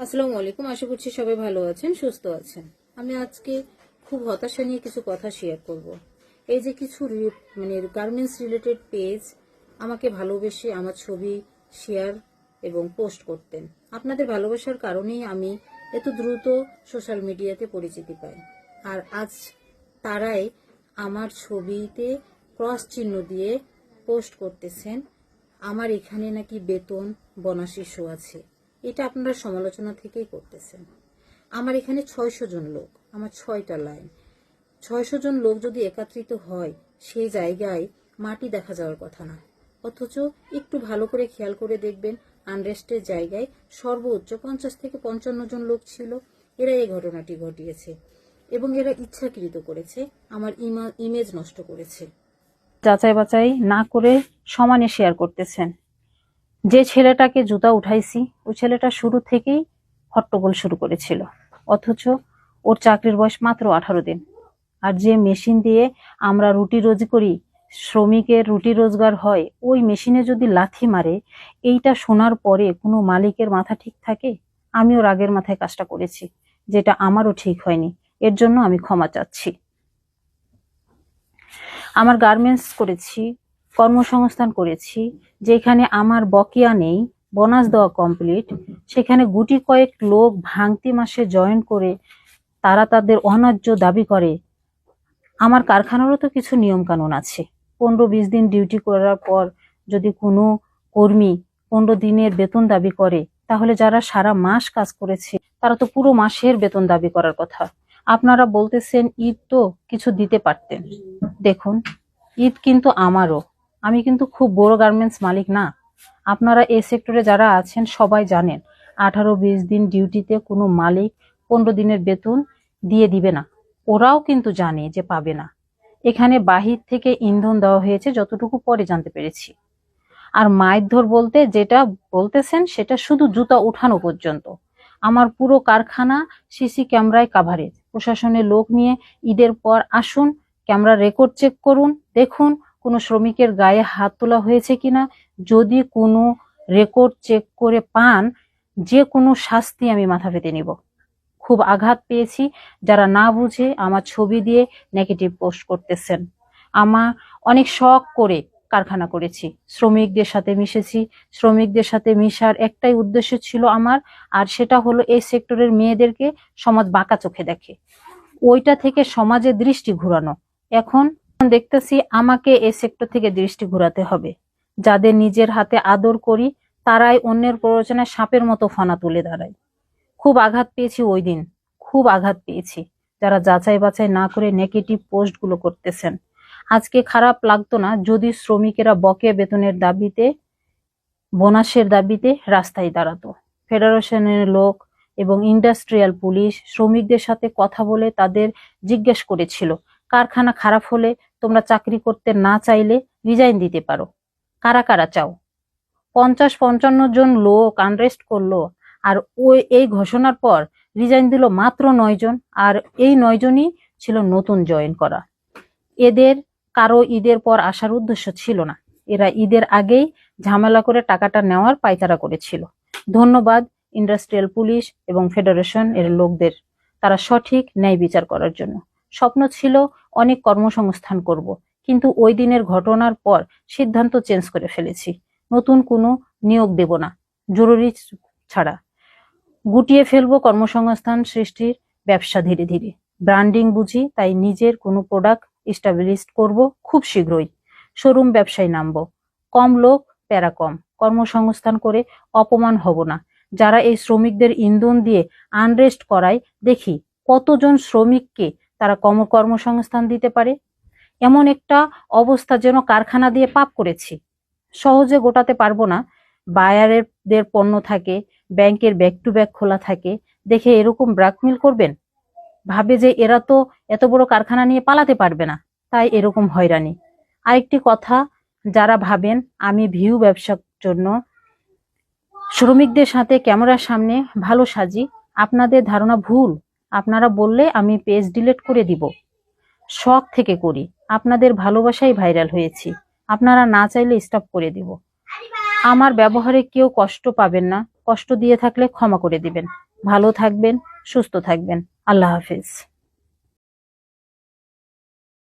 আসসালামু আলাইকুম। আশা করছি সবাই ভালো আছেন, সুস্থ আছেন। আমি আজকে খুব হতাশা নিয়ে কিছু কথা শেয়ার করব। এই যে কিছু গার্মেন্টস রিলেটেড পেজ আমাকে ভালোবেসে আমার ছবি শেয়ার এবং পোস্ট করতেন। আপনাদের ভালোবাসার কারণেই আমি এত দ্রুত সোশ্যাল মিডিয়াতে পরিচিতি পাই। আর আজ তারাই আমার ছবিতে ক্রস চিহ্ন দিয়ে পোস্ট করতেছেন আমার এখানে নাকি বেতন বোনাস ইস্যু আছে। এটা আপনারা সমালোচনা থেকেই করতেছেন। আমার এখানে 600 জন লোক, আমার 6টা লাইন। 600 জন লোক যদি একত্রিত হয় সেই জায়গায় মাটি দেখা যাওয়ার কথা না। অথচ একটু ভালো করে খেয়াল করে দেখবেন, আনরেস্টের জায়গায় সর্বোচ্চ 50 থেকে 55 জন লোক ছিল। এরা এই ঘটনাটি ঘটিয়েছে এবং এরা ইচ্ছাকৃত করেছে, আমার ইমেজ নষ্ট করেছে। যাচাই বাছাই না করে সমানে শেয়ার করতেছেন। যে ছেলেটাকে জুতা উঠাইছি ওই ছেলেটা শুরু থেকেই হট্টগোল শুরু করেছিল, অথচ ওর চাকরির বয়স মাত্র 18 দিন। আর যে মেশিন দিয়ে আমরা রুটি রোজি করি, শ্রমিকের রুটি রোজগার হয়, ওই মেশিনে যদি লাথি মারে, এইটা শোনার পরে কোনো মালিকের মাথা ঠিক থাকে? আমিও রাগের মাথায় কাজটা করেছি, যেটা আমারও ঠিক হয়নি। এর জন্য আমি ক্ষমা চাচ্ছি। আমার গার্মেন্টস করেছি, কর্মসংস্থান করেছি, যেখানে আমার বকেয়া নেই, বোনাস দেওয়া কমপ্লিট, সেখানে গুটি কয়েক লোক ভাঙতি মাসে জয়েন করে তারা তাদের অন্যায্য দাবি করে। আমার কারখানারও তো কিছু নিয়ম কানুন আছে। 15-20 দিন ডিউটি করার পর যদি কোনো কর্মী 15 দিনের বেতন দাবি করে, তাহলে যারা সারা মাস কাজ করেছে তারা তো পুরো মাসের বেতন দাবি করার কথা। আপনারা বলতেছেন ঈদ তো কিছু দিতে পারতেন। দেখুন, ঈদ কিন্তু আমারও, আমি কিন্তু খুব বড় গার্মেন্টস মালিক না। আপনারা এই সেক্টরে যারা আছেন সবাই জানেন, 18-20 দিন ডিউটিতে কোনো মালিক 15 দিনের বেতন দিয়ে দিবে না। ওরাও কিন্তু জানে যে পাবে না। এখানে বাহির থেকে ইন্ধন দেওয়া হয়েছে, যতটুকু পরে জানতে পেরেছি। আর মারধর বলতে যেটা বলতেছেন সেটা শুধু জুতা উঠানো পর্যন্ত। আমার পুরো কারখানা সিসি ক্যামেরায় কাভারেজ। প্রশাসনের লোক নিয়ে ঈদের পর আসুন, ক্যামেরা রেকর্ড চেক করুন, দেখুন কোনো শ্রমিকের গায়ে হাত তোলা হয়েছে কিনা। যদি কোনো রেকর্ড চেক করে পান, যে কোনো শাস্তি আমি মাথা পেতে নিব। খুব আঘাত পেয়েছি যারা না বুঝে আমার ছবি দিয়ে নেগেটিভ পোস্ট করতেছেন। আমার অনেক শখ করে কারখানা করেছি, শ্রমিকদের সাথে মিশেছি। শ্রমিকদের সাথে মিশার একটাই উদ্দেশ্য ছিল আমার, আর সেটা হলো এই সেক্টরের মেয়েদেরকে সমাজ বাঁকা চোখে দেখে, ওইটা থেকে সমাজের দৃষ্টি ঘুরানো। এখন দেখতেছি আমাকে এই সেক্টর থেকে দৃষ্টি ঘুরাতে হবে। যাদের নিজের হাতে আদর করি তারাই অন্যের প্ররোচনায় সাপের মতো ফানা তুলে দাঁড়ায়। খুব আঘাত পেয়েছি ওই দিন, খুব আঘাত পেয়েছি যারা যাচাই বাছাই না করে নেগেটিভ পোস্ট গুলো করতেছেন। আজকে খারাপ লাগতো না যদি শ্রমিকেরা বকেয়া বেতনের দাবিতে, বোনাসের দাবিতে রাস্তায় দাঁড়াতো। ফেডারেশনের লোক এবং ইন্ডাস্ট্রিয়াল পুলিশ শ্রমিকদের সাথে কথা বলে তাদের জিজ্ঞেস করেছিল, কারখানা খারাপ হলে তোমরা চাকরি করতে না চাইলে রিজাইন দিতে পারো। কারা কারা চাও? 50-55 জন লোক আনরেস্ট করলো, আর এই ঘোষণার পর রিজাইন দিল মাত্র 9 জন। আর এই 9 জনই ছিল নতুন জয়েন করা। এদের কারো ঈদের পর আসার উদ্দেশ্য ছিল না। এরা ঈদের আগেই ঝামেলা করে টাকাটা নেওয়ার পায়তারা করেছিল। ধন্যবাদ ইন্ডাস্ট্রিয়াল পুলিশ এবং ফেডারেশন এর লোকদের, তারা সঠিক ন্যায় বিচার করার জন্য। স্বপ্ন ছিল অনেক কর্মসংস্থান করব, কিন্তু ওই দিনের ঘটনার পর সিদ্ধান্ত চেঞ্জ করে ফেলেছি। নতুন কোনো নিয়োগ দেব না, জরুরি ছাড়া। গুটিয়ে ফেলবো কর্মসংস্থান সৃষ্টির ব্যবসা ধীরে ধীরে। ব্র্যান্ডিং বুঝি, তাই নিজের কোনো প্রোডাক্ট এস্টাবলিশ করব খুব শীঘ্রই। শোরুম ব্যবসায় নামবো। কম লোক, প্যারা কম। কর্মসংস্থান করে অপমান হব না। যারা এই শ্রমিকদের ইন্ধন দিয়ে আনরেস্ট করায়, দেখি কতজন শ্রমিককে তারা কর্মসংস্থান দিতে পারে। এমন একটা অবস্থা যেন কারখানা দিয়ে পাপ করেছি। সহজে গোটাতে পারবো না। বায়ারদের পণ্য থাকে, ব্যাংকের ব্যাক টু ব্যাক খোলা থাকে, দেখে এরকম ব্ল্যাকমেল করবেন? ভাবে যে এরা তো এত বড় কারখানা নিয়ে পালাতে পারবে না, তাই এরকম হয়রানি। আরেকটি কথা, যারা ভাবেন আমি ভিউ ব্যবসার জন্য শ্রমিকদের সাথে ক্যামেরার সামনে ভালো সাজি, আপনাদের ধারণা ভুল। আপনারা বললে আমি পেজ ডিলিট করে দিব। শখ থেকে করি, আপনাদের ভালোবাসায় ভাইরাল হয়েছি। আপনারা না চাইলে স্টপ করে দিব। আমার ব্যবহারে কেউ কষ্ট পাবেন না, কষ্ট দিয়ে থাকলে ক্ষমা করে দিবেন। ভালো থাকবেন, সুস্থ থাকবেন। আল্লাহ হাফিজ।